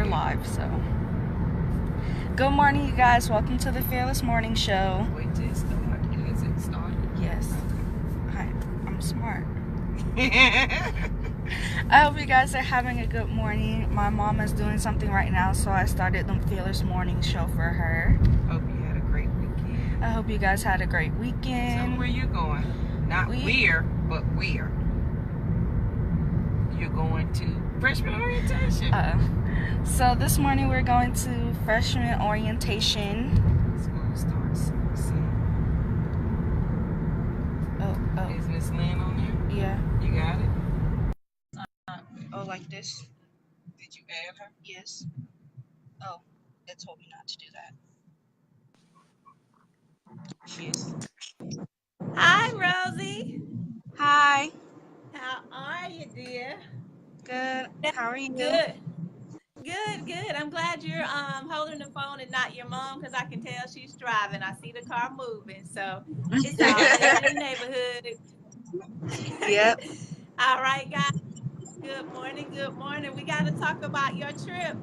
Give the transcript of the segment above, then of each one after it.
live. So, good morning, you guys. Welcome to the Fearless Morning Show. Wait till it start. Is it started? Yes. Hi, I'm smart. I hope you guys are having a good morning. My mom is doing something right now, so I started the Fearless Morning Show for her. Hope you had a great weekend. I hope you guys had a great weekend. So where you going? Not where, but where? You're going to freshman orientation. So this morning we're going to freshman orientation. School starts soon. Oh. Is Miss Lynn on there? Yeah. You got it? Like this? Did you add her? Yes. Oh, it told me not to do that. Yes. Hi, Rosie. Hi. How are you, dear? Good. How are you? Good. I'm glad you're holding the phone and not your mom, because I can tell she's driving. I see the car moving, so it's all good in the neighborhood. Yep. All right, guys. Good morning. We got to talk about your trip,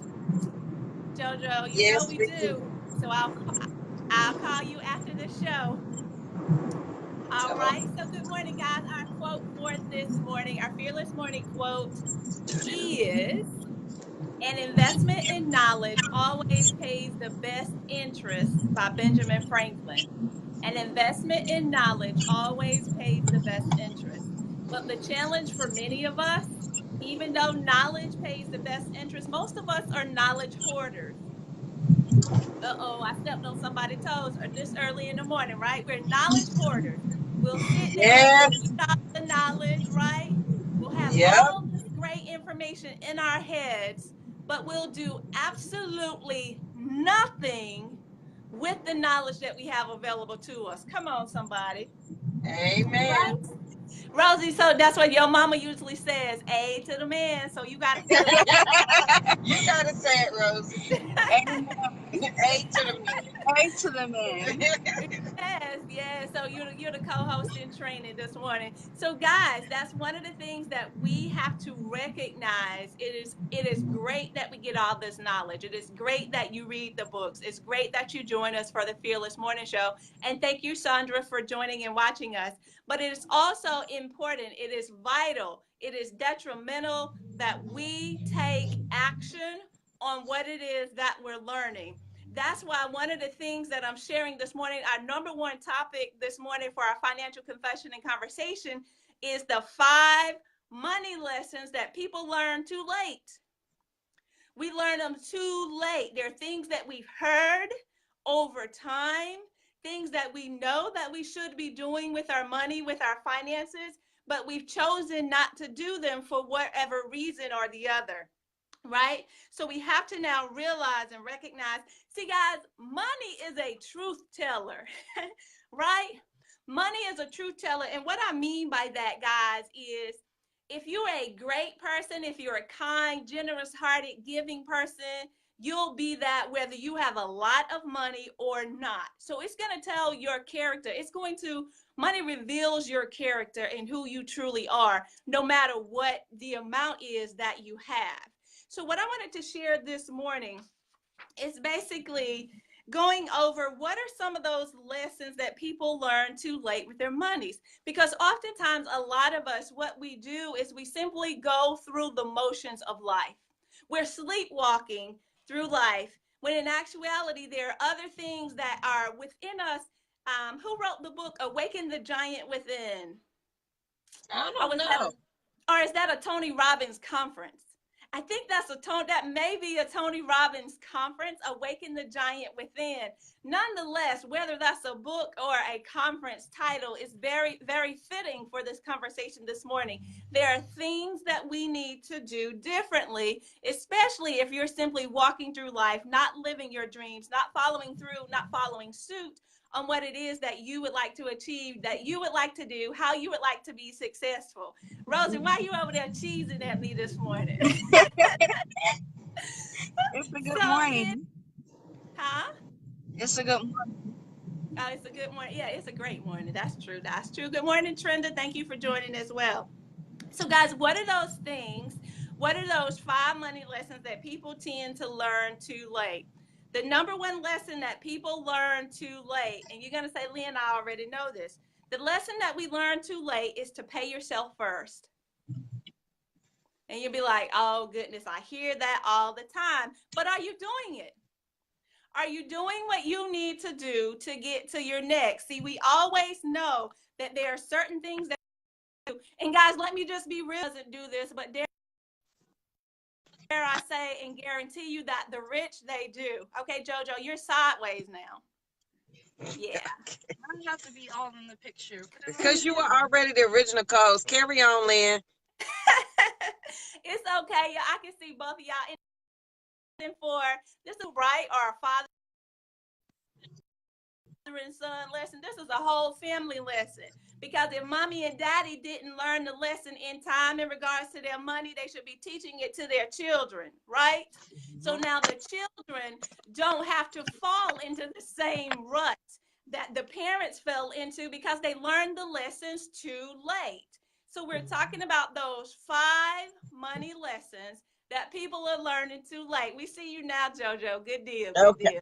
JoJo. You know we do. So I'll call you after the show. All right. So good morning, guys. Our quote for this morning, our Fearless Morning quote is: "An investment in knowledge always pays the best interest," by Benjamin Franklin. An investment in knowledge always pays the best interest. But the challenge for many of us, even though knowledge pays the best interest, most of us are knowledge hoarders. I stepped on somebody's toes this early in the morning, right? We're knowledge hoarders. We'll sit there, we'll eat all the knowledge, right? We'll have all this great information in our heads, but we'll do absolutely nothing with the knowledge that we have available to us. Come on, somebody. Amen. Right? Rosie, so that's what your mama usually says, A to the man. So you got to say it. You got to say it, Rosie. Amen. A to the man. A to the man. Yes. So you're the co-host in training this morning. So guys, that's one of the things that we have to recognize. It is great that we get all this knowledge. It is great that you read the books. It's great that you join us for the Fearless Morning Show. And thank you, Sandra, for joining and watching us. But it is also important. It is vital. It is detrimental that we take action on what it is that we're learning. That's why one of the things that I'm sharing this morning, our number one topic this morning for our financial confession and conversation, is the 5 money lessons that people learn too late. We learn them too late. They're things that we've heard over time, things that we know that we should be doing with our money, with our finances, but we've chosen not to do them for whatever reason or the other. Right? So we have to now realize and recognize, see guys, money is a truth teller, right? Money is a truth teller. And what I mean by that, guys, is if you're a great person, if you're a kind, generous-hearted, giving person, you'll be that whether you have a lot of money or not. So it's going to tell your character. Money reveals your character and who you truly are, no matter what the amount is that you have. So what I wanted to share this morning is basically going over what are some of those lessons that people learn too late with their monies. Because oftentimes a lot of us, what we do is we simply go through the motions of life. We're sleepwalking through life, when in actuality there are other things that are within us. Who wrote the book Awaken the Giant Within? I don't know. Or is that a Tony Robbins conference? I think that may be a Tony Robbins conference, Awaken the Giant Within. Nonetheless, whether that's a book or a conference title is very, very fitting for this conversation this morning. There are things that we need to do differently, especially if you're simply walking through life, not living your dreams, not following through, not following suit on what it is that you would like to achieve, that you would like to do, how you would like to be successful. Rosie, why are you over there cheesing at me this morning? It's a good morning. It's a good morning. Oh, it's a good morning. Yeah, it's a great morning. That's true. Good morning, Trenda. Thank you for joining as well. So, guys, what are those things? What are those 5 money lessons that people tend to learn too late? The number one lesson that people learn too late, and you're going to say, Lynn, I already know this. The lesson that we learn too late is to pay yourself first. And you'll be like, oh, goodness, I hear that all the time. But are you doing it? Are you doing what you need to do to get to your next? See, we always know that there are certain things that do. And guys, let me just be real, doesn't do this, but dare I say and guarantee you that the rich, they do. Okay, JoJo, you're sideways now. Yeah. I have to be all in the picture. Because you were already the original cause. Carry on, Lynn. It's okay. I can see both of y'all in for this is right or a father and son lesson. This is a whole family lesson. Because if mommy and daddy didn't learn the lesson in time in regards to their money, they should be teaching it to their children, right? So now the children don't have to fall into the same rut that the parents fell into because they learned the lessons too late. So we're talking about those 5 money lessons that people are learning too late. We see you now, JoJo. Good deal. Good Okay. deal.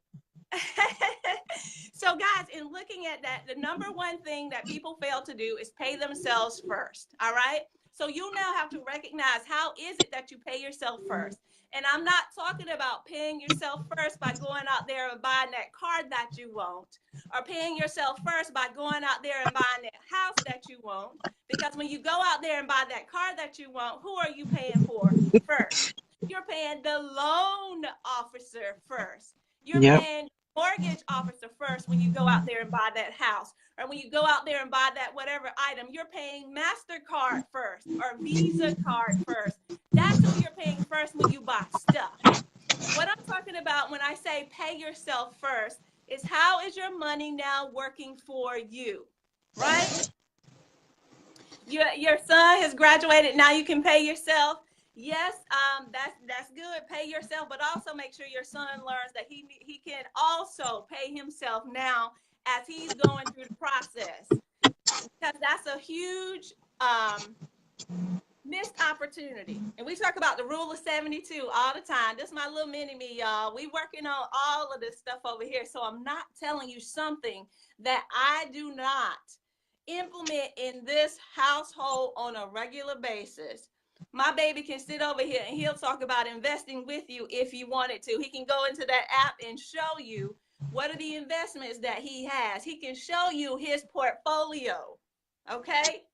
So guys, in looking at that, the number one thing that people fail to do is pay themselves first. All right. So you now have to recognize, how is it that you pay yourself first? And I'm not talking about paying yourself first by going out there and buying that car that you want, or paying yourself first by going out there and buying that house that you want. Because when you go out there and buy that car that you want, who are you paying for first? You're paying the loan officer first. You're paying mortgage officer first when you go out there and buy that house, or when you go out there and buy that whatever item. You're paying MasterCard first or Visa card first. That's who you're paying first when you buy stuff. What I'm talking about when I say pay yourself first is, how is your money now working for you, right? Your son has graduated, now you can pay yourself. Yes, that's good. Pay yourself, but also make sure your son learns that he can also pay himself now as he's going through the process, because that's a huge missed opportunity. And we talk about the rule of 72 all the time. This is my little mini me, y'all. We working on all of this stuff over here, so I'm not telling you something that I do not implement in this household on a regular basis. My baby can sit over here and he'll talk about investing with you if you wanted to. He can go into that app and show you what are the investments that he has. He can show you his portfolio. Okay?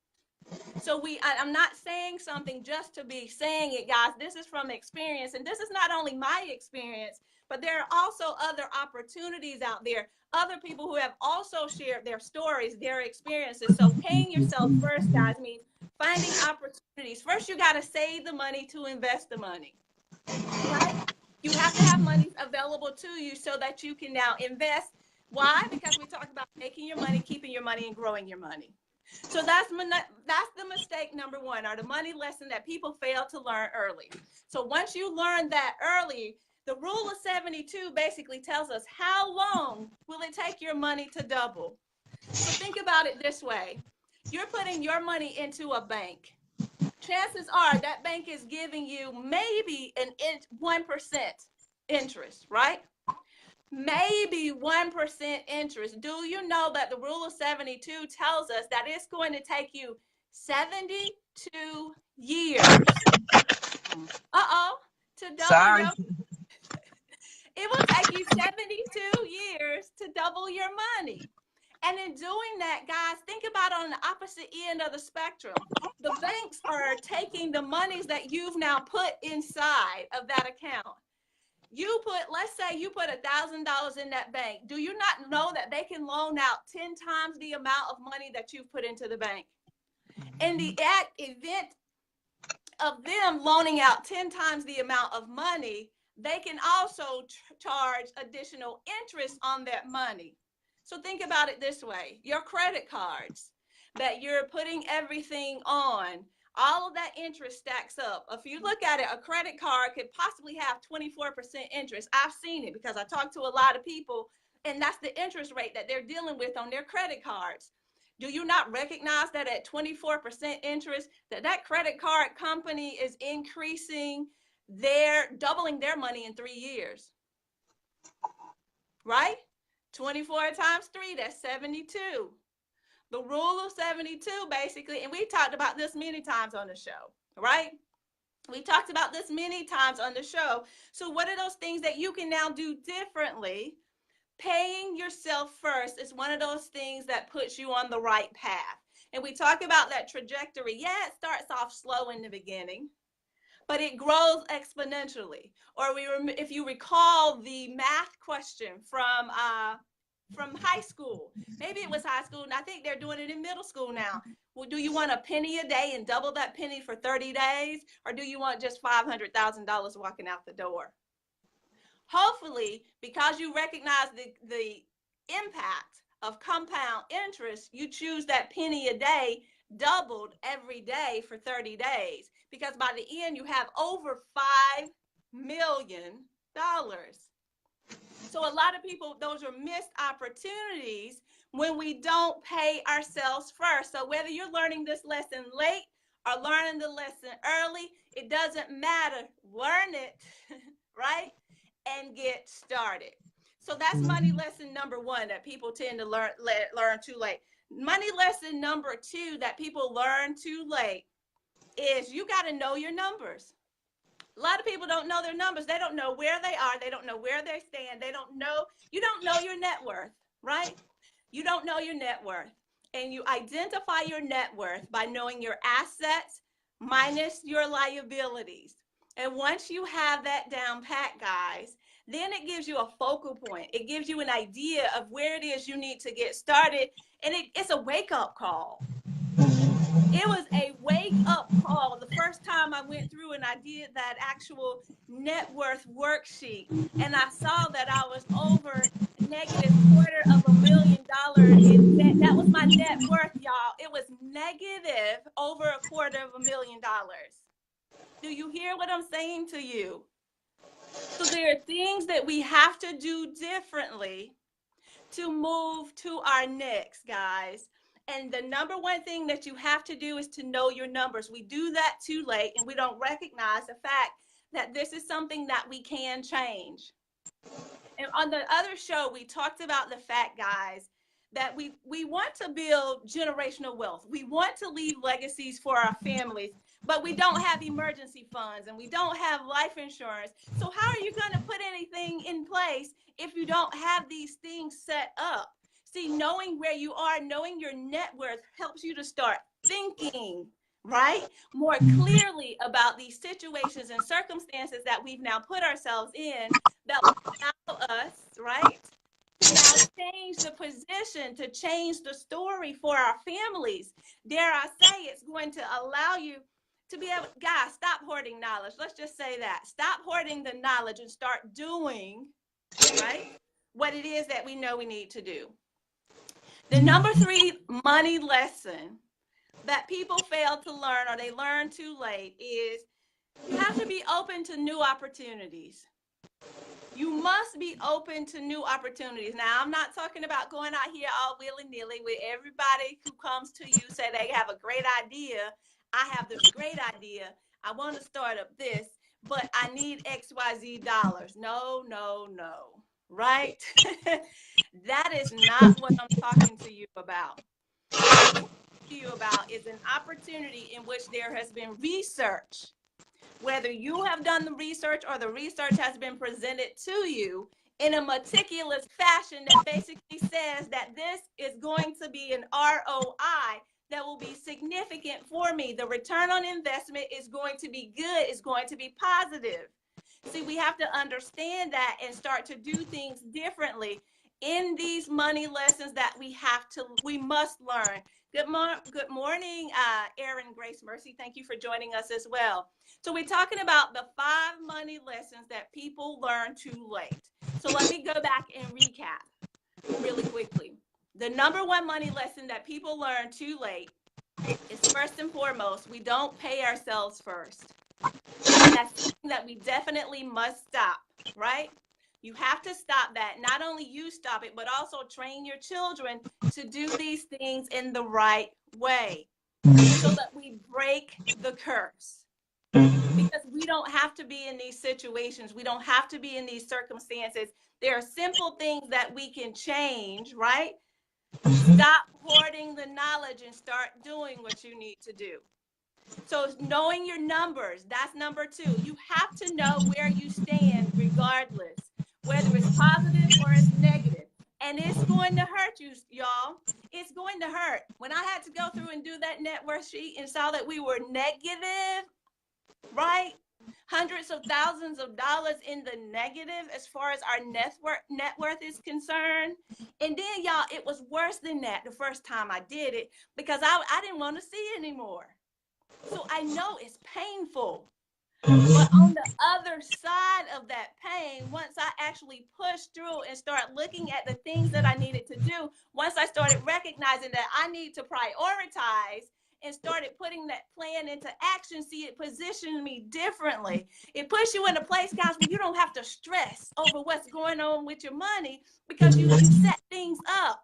So I'm not saying something just to be saying it, guys. This is from experience. And this is not only my experience, but there are also other opportunities out there. Other people who have also shared their stories, their experiences. So paying yourself first, guys, means finding opportunities. First, you got to save the money to invest the money, right? You have to have money available to you so that you can now invest. Why? Because we talked about making your money, keeping your money, and growing your money. So that's the mistake number one, or the money lesson that people fail to learn early. So once you learn that early, the rule of 72 basically tells us, how long will it take your money to double? So think about it this way. You're putting your money into a bank. Chances are that bank is giving you maybe 1% interest, right? Maybe 1% interest. Do you know that the rule of 72 tells us that it's going to take you 72 years? To double your... It will take you 72 years to double your money. And in doing that, guys, think about on the opposite end of the spectrum. The banks are taking the monies that you've now put inside of that account. Let's say you put $1,000 in that bank. Do you not know that they can loan out 10 times the amount of money that you've put into the bank? In the event of them loaning out 10 times the amount of money, they can also charge additional interest on that money. So think about it this way. Your credit cards that you're putting everything on, all of that interest stacks up. If you look at it, a credit card could possibly have 24% interest. I've seen it because I talk to a lot of people, and that's the interest rate that they're dealing with on their credit cards. Do you not recognize that at 24% interest, that credit card company is doubling their money in 3 years, right? 24 times 3, that's 72. The rule of 72, basically, and we talked about this many times on the show, right? We talked about this many times on the show. So what are those things that you can now do differently? Paying yourself first is one of those things that puts you on the right path. And we talk about that trajectory. Yeah, it starts off slow in the beginning, but it grows exponentially. Or if you recall the math question from high school, maybe it was high school, and I think they're doing it in middle school now. Well, do you want a penny a day and double that penny for 30 days? Or do you want just $500,000 walking out the door? Hopefully, because you recognize the impact of compound interest, you choose that penny a day doubled every day for 30 days. Because by the end, you have over $5 million. So a lot of people, those are missed opportunities when we don't pay ourselves first. So whether you're learning this lesson late or learning the lesson early, it doesn't matter. Learn it, right? And get started. So that's money lesson number 1 that people tend to learn too late. Money lesson number 2 that people learn too late is you got to know your numbers. A lot of people don't know their numbers. They don't know where they are. They don't know where they stand. You don't know your net worth, right? You don't know your net worth. And you identify your net worth by knowing your assets minus your liabilities. And once you have that down pat, guys, then it gives you a focal point. It gives you an idea of where it is you need to get started. And it's a wake-up call. It was a wake-up call the first time I went through and I did that actual net worth worksheet. And I saw that I was over negative $250,000 in debt. That was my net worth, y'all. It was negative over $250,000. Do you hear what I'm saying to you? So there are things that we have to do differently to move to our next, guys. And the number 1 thing that you have to do is to know your numbers. We do that too late, and we don't recognize the fact that this is something that we can change. And on the other show, we talked about the fact, guys, that we want to build generational wealth. We want to leave legacies for our families, but we don't have emergency funds and we don't have life insurance. So how are you going to put anything in place if you don't have these things set up? See, knowing where you are, knowing your net worth helps you to start thinking, right, more clearly about these situations and circumstances that we've now put ourselves in that will allow us, right, to now change the position, to change the story for our families. Dare I say, it's going to allow you to be able, guys, stop hoarding knowledge. Let's just say that. Stop hoarding the knowledge and start doing, right, what it is that we know we need to do. The number 3 money lesson that people fail to learn or they learn too late is you have to be open to new opportunities. You must be open to new opportunities. Now, I'm not talking about going out here all willy-nilly with everybody who comes to you say they have a great idea. I have this great idea. I want to start up this, but I need XYZ dollars. No, no, no. Right? That is not what I'm talking to you about. What I'm talking to you about is an opportunity in which there has been research. Whether you have done the research or the research has been presented to you in a meticulous fashion that basically says that this is going to be an ROI that will be significant for me. The return on investment is going to be good, it's going to be positive. See, we have to understand that and start to do things differently in these money lessons that we must learn. Good morning, Erin Grace Mercy. Thank you for joining us as well. So we're talking about the 5 money lessons that people learn too late. So let me go back and recap really quickly. The number 1 money lesson that people learn too late is, first and foremost, we don't pay ourselves first. And that's something that we definitely must stop, right? You have to stop that. Not only you stop it, but also train your children to do these things in the right way so that we break the curse. Because we don't have to be in these situations. We don't have to be in these circumstances. There are simple things that we can change, right? Stop hoarding the knowledge and start doing what you need to do. So knowing your numbers, that's number 2. You have to know where you stand regardless, whether it's positive or it's negative. And it's going to hurt you, y'all. It's going to hurt. When I had to go through and do that net worth sheet and saw that we were negative, right? Hundreds of thousands of dollars in the negative as far as our net worth is concerned. And then, y'all, it was worse than that the first time I did it because I didn't want to see it anymore. So I know it's painful. But on the other side of that pain, once I actually pushed through and start looking at the things that I needed to do, once I started recognizing that I need to prioritize and started putting that plan into action, see, it positioned me differently. It puts you in a place, guys, where you don't have to stress over what's going on with your money because you set things up.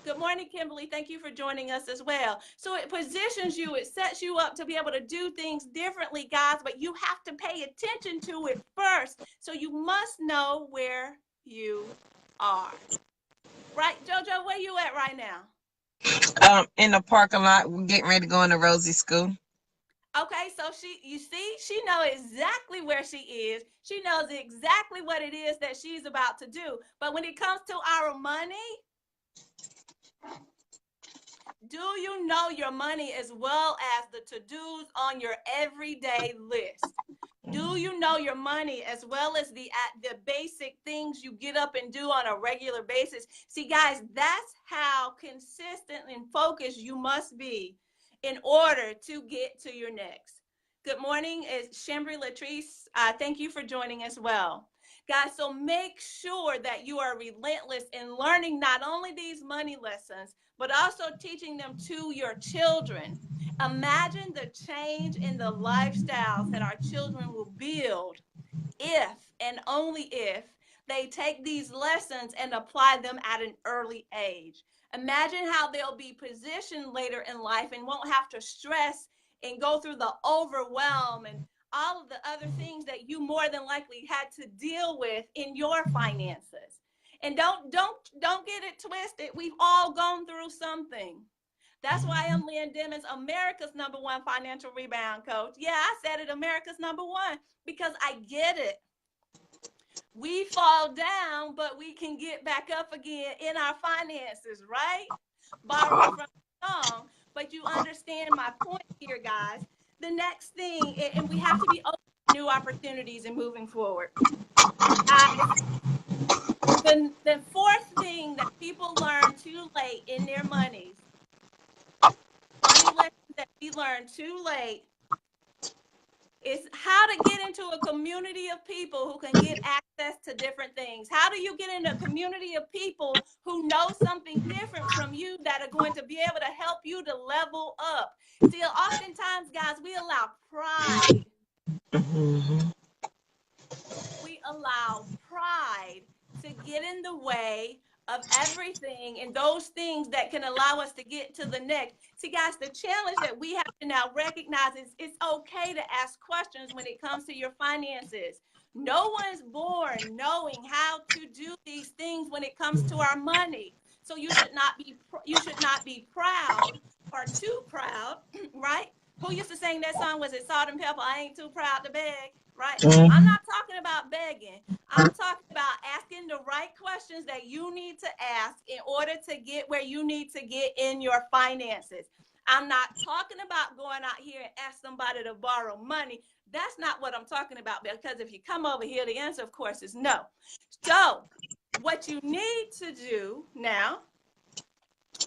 Good morning, Kimberly. Thank you for joining us as well. So it positions you, it sets you up to be able to do things differently, guys, but you have to pay attention to it first. So you must know where you are. Right, JoJo, where you at right now? In the parking lot, we're getting ready to go into Rosie's school. Okay, so she knows exactly where she is. She knows exactly what it is that she's about to do. But when it comes to our money, do you know your money as well as the to-dos on your everyday list? Do you know your money as well as the basic things you get up and do on a regular basis? See, guys, that's how consistent and focused you must be in order to get to your next. Good morning, it's Chambry Latrice. Thank you for joining as well. Guys, so make sure that you are relentless in learning not only these money lessons, but also teaching them to your children. Imagine the change in the lifestyles that our children will build if and only if they take these lessons and apply them at an early age. Imagine how they'll be positioned later in life and won't have to stress and go through the overwhelm and all of the other things that you more than likely had to deal with in your finances. And don't get it twisted. We've all gone through something. That's why I'm Lynn Demmons, America's #1 financial rebound coach. Yeah, I said it, America's #1, because I get it. We fall down, but we can get back up again in our finances, right? Borrow from the song. But you understand my point here, guys. The next thing, and we have to be open to new opportunities and moving forward. The fourth thing that people learn too late in their money lessons that we learn too late, is how to get into a community of people who can get access to different things. How do you get in a community of people who know something different from you that are going to be able to help you to level up? See, oftentimes, guys, we allow pride. We allow pride to get in the way of everything and those things that can allow us to get to the next. See, guys, the challenge that we have to now recognize is it's okay to ask questions when it comes to your finances. No one's born knowing how to do these things when it comes to our money. So you should not be proud or too proud, right? Who used to sing that song? Was it Salt and Pepper? I ain't too proud to beg, right? I'm not talking about begging. I'm talking about asking the right questions that you need to ask in order to get where you need to get in your finances. I'm not talking about going out here and ask somebody to borrow money. That's not what I'm talking about, because if you come over here, the answer, of course, is no. So what you need to do now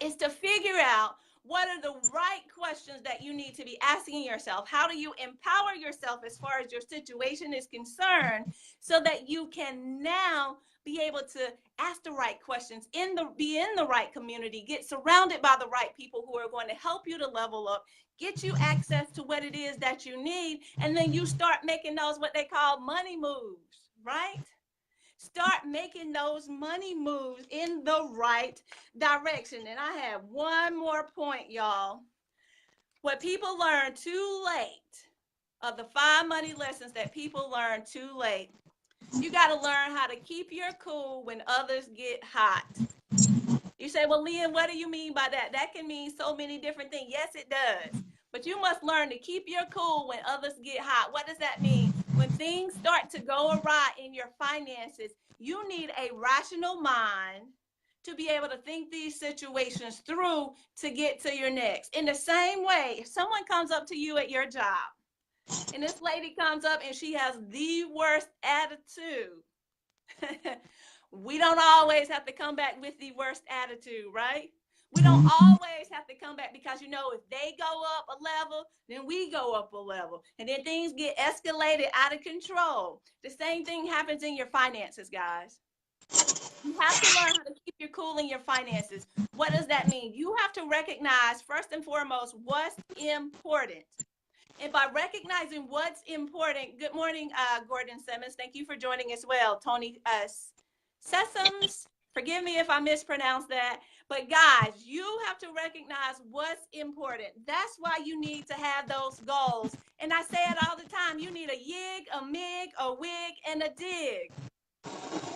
is to figure out what are the right questions that you need to be asking yourself. How do you empower yourself as far as your situation is concerned so that you can now be able to ask the right questions, be in the right community, get surrounded by the right people who are going to help you to level up, get you access to what it is that you need, and then you start making those what they call money moves, right? Start making those money moves in the right direction. And I have one more point, y'all. What people learn too late, of the 5 money lessons that people learn too late, you got to learn how to keep your cool when others get hot. You say, well, Lynn, what do you mean by that? That can mean so many different things. Yes, it does. But you must learn to keep your cool when others get hot. What does that mean? When things start to go awry in your finances, you need a rational mind to be able to think these situations through to get to your next. In the same way, if someone comes up to you at your job, and this lady comes up and she has the worst attitude, we don't always have to come back with the worst attitude, right? We don't always have to come back, because, if they go up a level, then we go up a level. And then things get escalated out of control. The same thing happens in your finances, guys. You have to learn how to keep your cool in your finances. What does that mean? You have to recognize, first and foremost, what's important. And by recognizing what's important, good morning, Gordon Simmons. Thank you for joining as well. Tony Sesums, forgive me if I mispronounce that. But guys, you have to recognize what's important. That's why you need to have those goals. And I say it all the time. You need a yig, a mig, a wig, and a dig.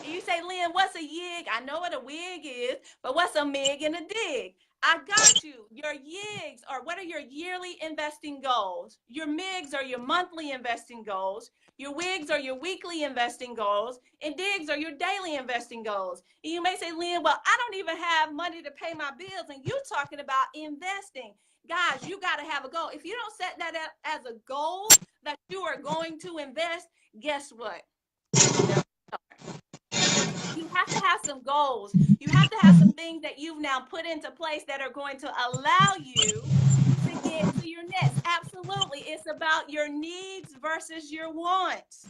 And you say, Lynn, what's a yig? I know what a wig is, but what's a mig and a dig? I got you. Your yigs are, what are your yearly investing goals? Your MIGs are your monthly investing goals. Your wigs are your weekly investing goals. And digs are your daily investing goals. And you may say, Lynn, well, I don't even have money to pay my bills. And you're talking about investing. Guys, you got to have a goal. If you don't set that up as a goal that you are going to invest, guess what? You have to have some goals. You have to have some things that you've now put into place that are going to allow you to get to your next. Absolutely. It's about your needs versus your wants.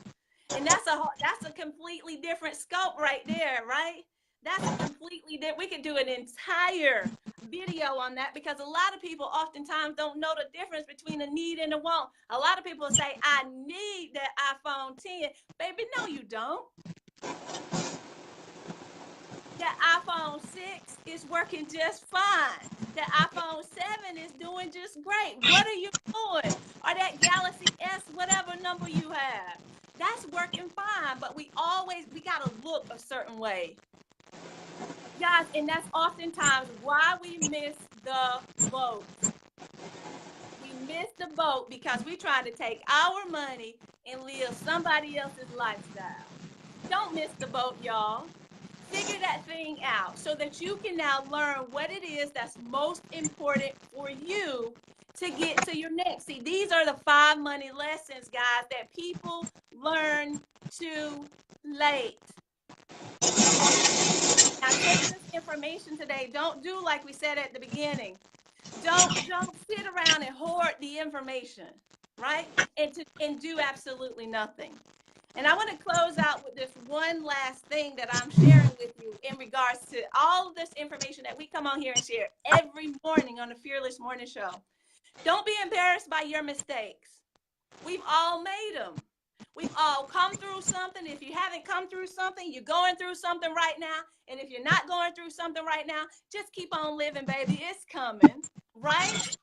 And that's a completely different scope right there, right? That's a completely different. We could do an entire video on that, because a lot of people oftentimes don't know the difference between a need and a want. A lot of people say, I need that iPhone 10. Baby, no, you don't. That iPhone 6 is working just fine. The iPhone 7 is doing just great. What are you doing? Or that Galaxy S, whatever number you have, that's working fine. But we got to look a certain way. Guys, and that's oftentimes why we miss the boat. We miss the boat because we're trying to take our money and live somebody else's lifestyle. Don't miss the boat, y'all. Figure that thing out so that you can now learn what it is that's most important for you to get to your next. See, these are the 5 money lessons, guys, that people learn too late. Now, take this information today. Don't do like we said at the beginning. Don't sit around and hoard the information, right? And do absolutely nothing. And I want to close out with this one last thing that I'm sharing with you in regards to all of this information that we come on here and share every morning on the Fearless Morning Show. Don't be embarrassed by your mistakes. We've all made them. We've all come through something. If you haven't come through something, you're going through something right now. And if you're not going through something right now, just keep on living, baby. It's coming, right?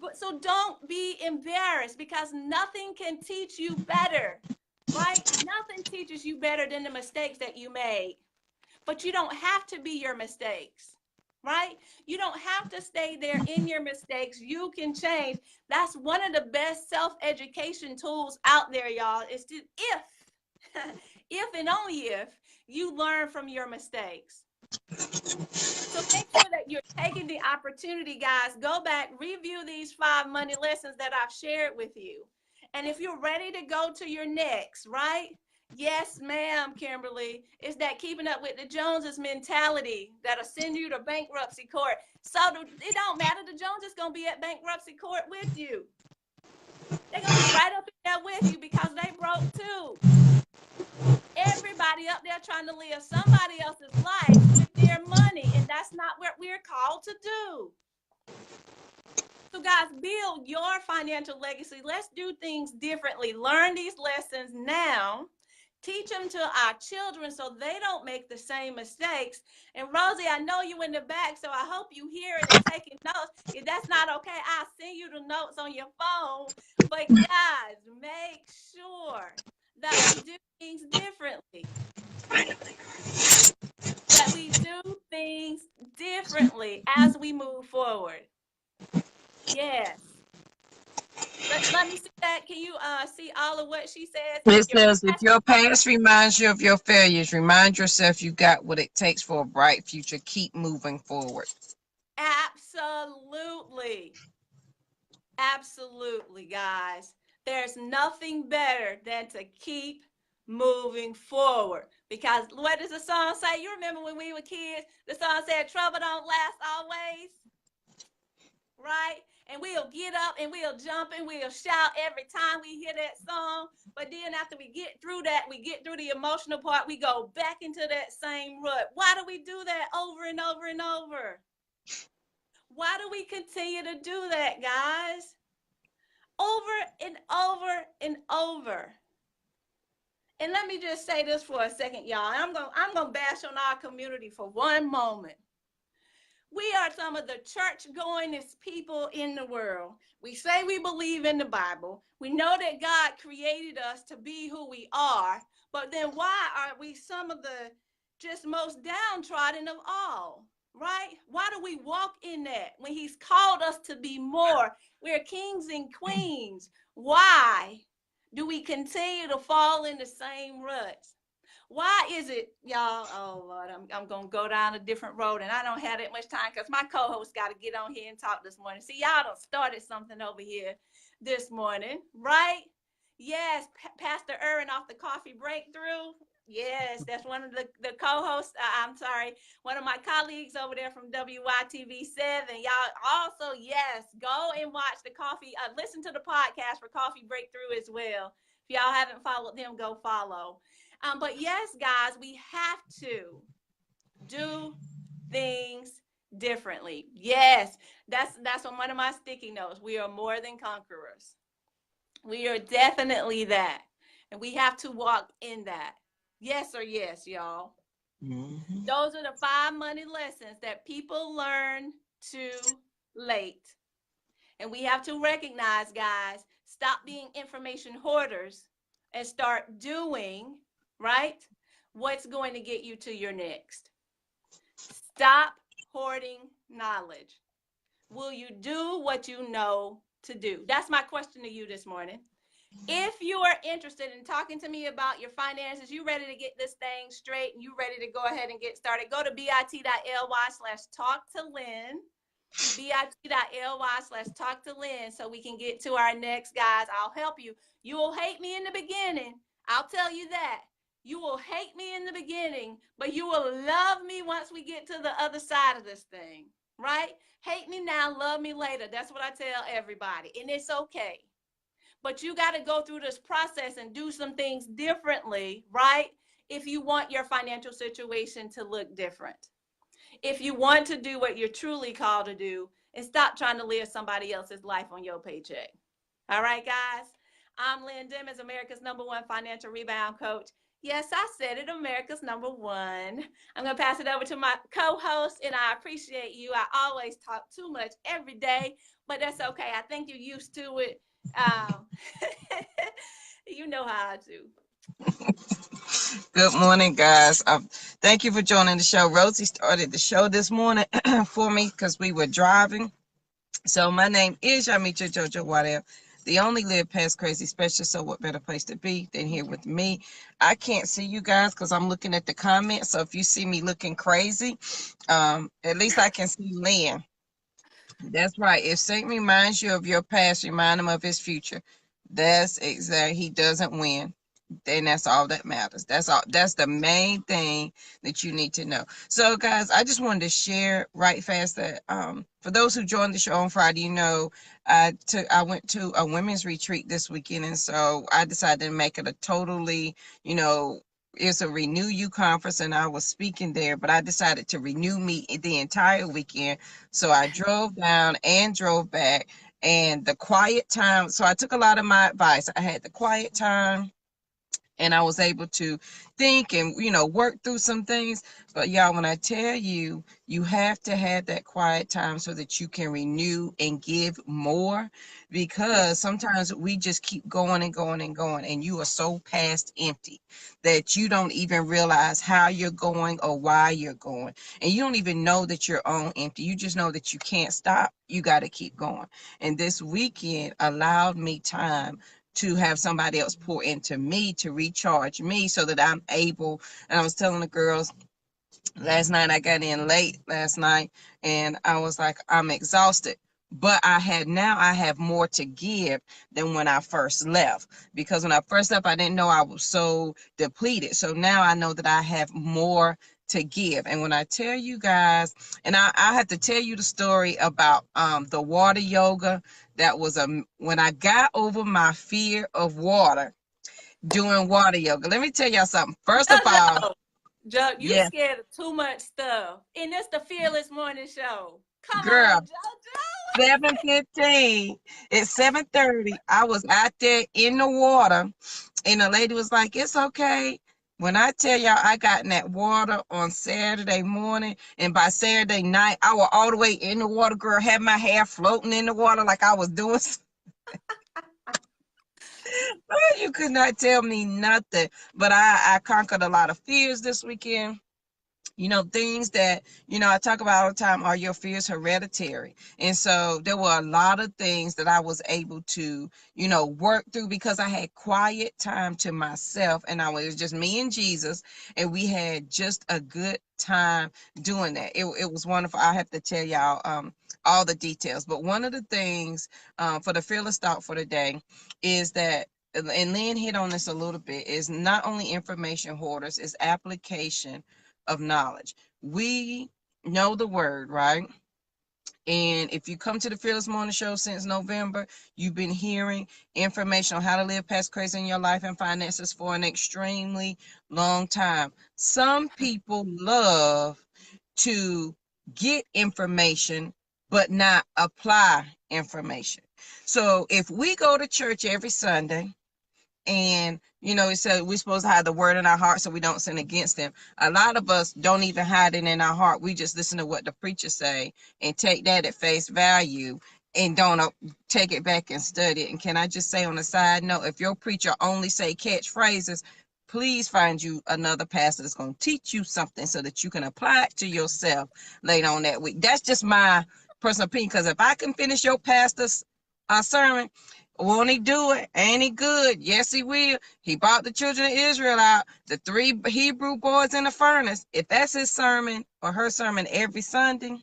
But so don't be embarrassed, because nothing can teach you better. Right? Nothing teaches you better than the mistakes that you made. But you don't have to be your mistakes, right? You don't have to stay there in your mistakes. You can change. That's one of the best self-education tools out there, y'all, is to, if and only if you learn from your mistakes. So make sure that you're taking the opportunity, guys. Go back, review these 5 money lessons that I've shared with you. And if you're ready to go to your next, right? Yes, ma'am, Kimberly. It's that keeping up with the Joneses mentality that'll send you to bankruptcy court. So it don't matter. The Joneses going to be at bankruptcy court with you. They're going to be right up in there with you because they broke too. Everybody up there trying to live somebody else's life with their money. And that's not what we're called to do. So guys, build your financial legacy. Let's do things differently. Learn these lessons now. Teach them to our children so they don't make the same mistakes. And Rosie, I know you in the back, so I hope you hear it and taking notes. If that's not okay, I'll send you the notes on your phone. But guys, make sure that we do things differently. That we do things differently as we move forward. Yes. Let me see that. Can you see all of what she says? It says, if your past reminds you of your failures, remind yourself you got what it takes for a bright future. Keep moving forward. Absolutely. Absolutely, guys. There's nothing better than to keep moving forward. Because what does the song say? You remember when we were kids, the song said, trouble don't last always. Right? And we'll get up and we'll jump and we'll shout every time we hear that song. But then after we get through that, we get through the emotional part, we go back into that same rut. Why do we do that over and over and over? Why do we continue to do that, guys? Over and over and over. And let me just say this for a second, y'all. I'm gonna bash on our community for one moment. We are some of the church-goingest people in the world. We say we believe in the Bible. We know that God created us to be who we are, but then why are we some of the just most downtrodden of all, right? Why do we walk in that when he's called us to be more? We're kings and queens. Why do we continue to fall in the same ruts? Why is it, y'all? Oh, Lord, I'm going to go down a different road, and I don't have that much time because my co-host got to get on here and talk this morning. See, y'all done started something over here this morning, right? Yes, Pastor Irwin off the Coffee Breakthrough. Yes, that's one of the co-hosts. I'm sorry, one of my colleagues over there from WYTV7. Y'all also, yes, go and watch the coffee, listen to the podcast for Coffee Breakthrough as well. If y'all haven't followed them, go follow. But yes, guys, we have to do things differently. Yes, that's on one of my sticky notes. We are more than conquerors. We are definitely that. And we have to walk in that. Yes or yes, y'all. Mm-hmm. Those are the 5 money lessons that people learn too late. And we have to recognize, guys, stop being information hoarders and start doing, right, what's going to get you to your next. Stop hoarding knowledge. Will you do what you know to do? That's my question to you this morning. If you are interested in talking to me about your finances, you ready to get this thing straight and you ready to go ahead and get started, go to bit.ly/talktolyn, bit.ly/talktolyn, so we can get to our next, guys. I'll help you. You will hate me in the beginning. I'll tell you that. You will hate me in the beginning, but you will love me once we get to the other side of this thing, right? Hate me now, love me later. That's what I tell everybody, and it's okay. But you got to go through this process and do some things differently, right? If you want your financial situation to look different. If you want to do what you're truly called to do and stop trying to live somebody else's life on your paycheck. All right, guys? I'm Lynn Dimmons, America's #1 financial rebound coach. Yes, I said it, America's #1. I'm going to pass it over to my co-host, and I appreciate you. I always talk too much every day, but that's okay. I think you're used to it. You know how I do. Good morning, guys. Thank you for joining the show. Rosie started the show this morning for me because we were driving. So my name is Yamiche Jojo Waddell, the only Live Past Crazy specialist. So what better place to be than here with me? I can't see you guys because I'm looking at the comments. So if you see me looking crazy, at least I can see Lynn. That's right. If Satan reminds you of your past, remind him of his future. That's exactly. He doesn't win. Then that's all that matters. That's all. That's the main thing that you need to know. So, guys, I just wanted to share right fast that for those who joined the show on Friday, you know, I went to a women's retreat this weekend, and so I decided to make it a totally, you know, it's a Renew You conference, and I was speaking there, but I decided to renew me the entire weekend. So I drove down and drove back, and the quiet time. So I took a lot of my advice. I had the quiet time. and I was able to think and, work through some things. But y'all, when I tell you, you have to have that quiet time so that you can renew and give more, Yeah. because sometimes we just keep going and going and going, and you are so past empty that you don't even realize how you're going or why you're going. And you don't even know that you're on empty. You just know that you can't stop. You got to keep going. And this weekend allowed me time to have somebody else pour into me to recharge me so that I'm able. And I was telling the girls last night, I got in late last night, and I was like, I'm exhausted. But I have more to give than when I first left. Because when I first left, I didn't know I was so depleted. So now I know that I have more to give. And when I tell you guys, and I have to tell you the story about the water yoga. That was when I got over my fear of water doing water yoga. Let me tell y'all something. First of all, JoJo, you yeah, scared of too much stuff. And it's the Fearless Morning Show. Come on, girl, JoJo. 7:15. It's 7:30. I was out there in the water, and the lady was like, "It's okay." When I tell y'all, I got in that water on Saturday morning, and by Saturday night, I was all the way in the water, girl. Had my hair floating in the water like I was doing. You could not tell me nothing. But I conquered a lot of fears this weekend. Things that, I talk about all the time. Are your fears hereditary? And so there were a lot of things that I was able to, work through because I had quiet time to myself, and it was just me and Jesus, and we had just a good time doing that. It was wonderful. I have to tell y'all all the details. But one of the things for the fearless thought for today is that, and Lynn hit on this a little bit, is not only information hoarders, is application of knowledge. We know the word, right? And if you come to the Fearless Morning Show since November, you've been hearing information on how to live past crazy in your life and finances for an extremely long time. Some people love to get information but not apply information. So if we go to church every Sunday, and it said we're supposed to hide the word in our heart so we don't sin against them. A lot of us don't even hide it in our heart. We just listen to what the preacher say and take that at face value and don't take it back and study it. And can I just say on a side note, if your preacher only say catchphrases, please find you another pastor that's going to teach you something so that you can apply it to yourself later on that week. That's just my personal opinion, because if I can finish your pastor's sermon, won't he do it? Ain't he good? Yes, he will. He brought the children of Israel out, the 3 Hebrew boys in the furnace. If that's his sermon or her sermon every Sunday,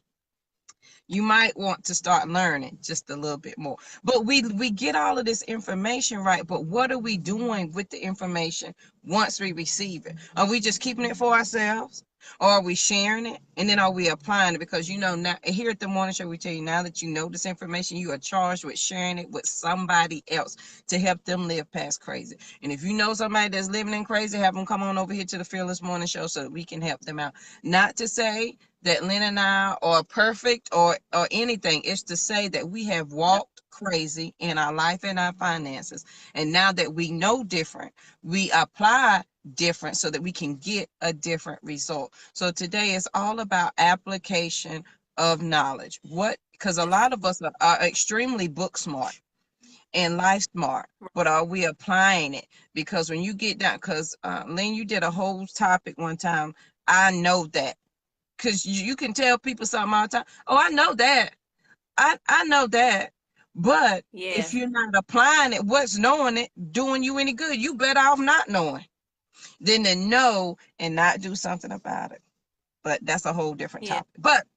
you might want to start learning just a little bit more. But we get all of this information, right? But what are we doing with the information once we receive it? Are we just keeping it for ourselves? Or are we sharing it? And then are we applying it? Because now here at the morning show, we tell you, now that you know this information, you are charged with sharing it with somebody else to help them live past crazy. And if you know somebody that's living in crazy, have them come on over here to the Fearless Morning Show so that we can help them out. Not to say that Lynn and I are perfect or anything. It's to say that we have walked crazy in our life and our finances. And now that we know different, we apply different so that we can get a different result. So today is all about application of knowledge. Because a lot of us are extremely book smart and life smart, but are we applying it? Because when you get down, because Lynn, you did a whole topic one time. I know that. Because you can tell people something all the time. Oh, I know that. I know that. But if Yes. you're not applying it, what's knowing it doing you any good? You better off not knowing than to know and not do something about it. But that's a whole different Yeah. topic. But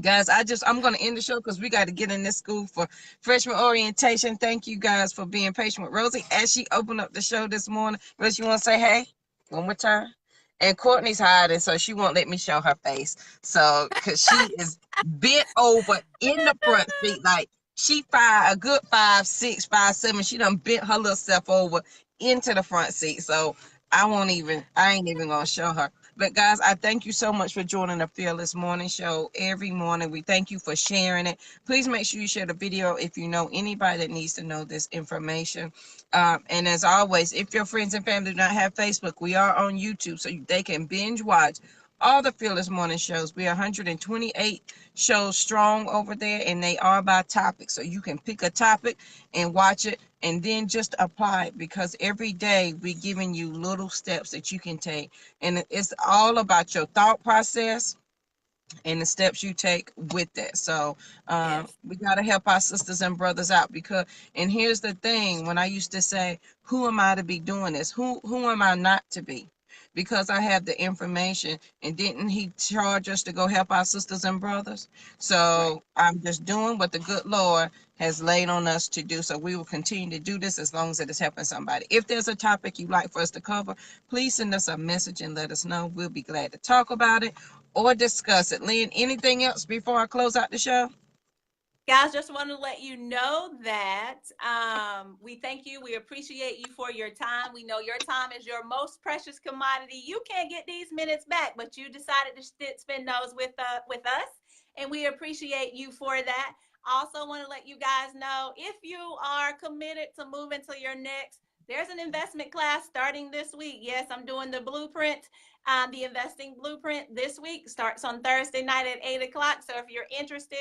guys, I'm going to end the show because we got to get in this school for freshman orientation. Thank you guys for being patient with Rosie as she opened up the show this morning. Rosie, you want to say hey one more time? And Courtney's hiding, so she won't let me show her face. So, because she is bent over in the front seat, like she a good 5'6", 5'7". She done bent her little self over into the front seat. So I ain't even gonna show her. But guys, I thank you so much for joining the Fearless Morning Show every morning. We thank you for sharing it. Please make sure you share the video if you know anybody that needs to know this information. And as always, if your friends and family do not have Facebook, we are on YouTube so they can binge watch all the Fearless Morning shows. We are 128 shows strong over there, and they are by topic. So you can pick a topic and watch it and then just apply it, because every day we're giving you little steps that you can take. And it's all about your thought process and the steps you take with that. So Yes. we got to help our sisters and brothers out, because, and here's the thing, when I used to say, who am I to be doing this? Who am I not to be? Because I have the information, and didn't he charge us to go help our sisters and brothers? Right. So I'm just doing what the good Lord has laid on us to do. So we will continue to do this as long as it is helping somebody. If there's a topic you'd like for us to cover, please send us a message and let us know. We'll be glad to talk about it or discuss it. Lynn, anything else before I close out the show? Guys, just want to let you know that we thank you. We appreciate you for your time. We know your time is your most precious commodity. You can't get these minutes back, but you decided to spend those with us, and we appreciate you for that. Also, want to let you guys know, if you are committed to moving to your next, there's an investment class starting this week. Yes, I'm doing the blueprint. The investing blueprint this week starts on Thursday night at 8 o'clock. So if you're interested,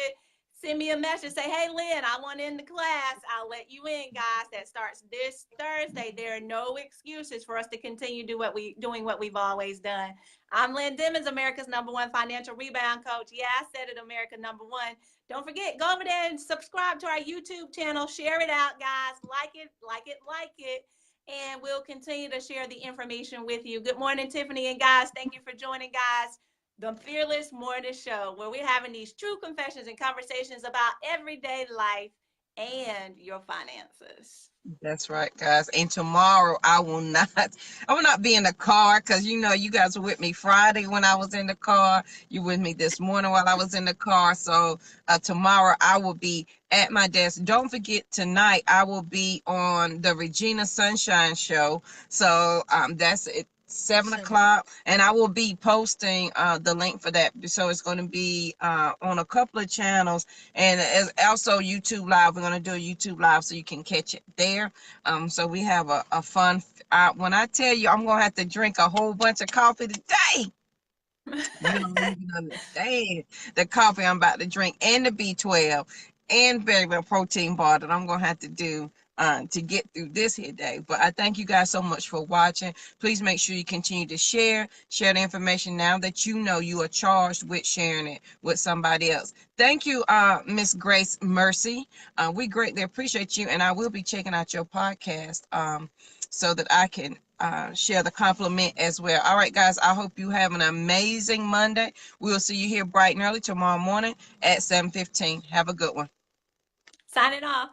send me a message. Say, hey, Lynn, I want in the class. I'll let you in, guys. That starts this Thursday. There are no excuses for us to continue doing what we've always done. I'm Lynn Dimmons, America's #1 financial rebound coach. Yeah, I said it, America #1. Don't forget, go over there and subscribe to our YouTube channel. Share it out, guys. Like it. And we'll continue to share the information with you. Good morning, Tiffany. And guys, thank you for joining, guys. The Fearless Morning Show, where we're having these true confessions and conversations about everyday life and your finances. That's right, guys. And tomorrow I will not be in the car, because you know you guys were with me Friday when I was in the car. You with me this morning while I was in the car. So tomorrow I will be at my desk. Don't forget, tonight I will be on the Regina Sunshine Show. So that's it. 7 o'clock, and I will be posting the link for that. So it's going to be on a couple of channels, and as also YouTube Live. We're going to do a YouTube Live so you can catch it there. So we have a fun, when I tell you I'm going to have to drink a whole bunch of coffee today, you don't even understand the coffee I'm about to drink, and the B12 and very well protein bar that I'm going to have to do to get through this here day. But I thank you guys so much for watching. Please make sure you continue to share the information now that you know you are charged with sharing it with somebody else. Thank you, Miss Grace Mercy. We greatly appreciate you, and I will be checking out your podcast so that I can share the compliment as well. All right, guys, I hope you have an amazing Monday. We'll see you here bright and early tomorrow morning at 7:15. Have a good one. Signing off.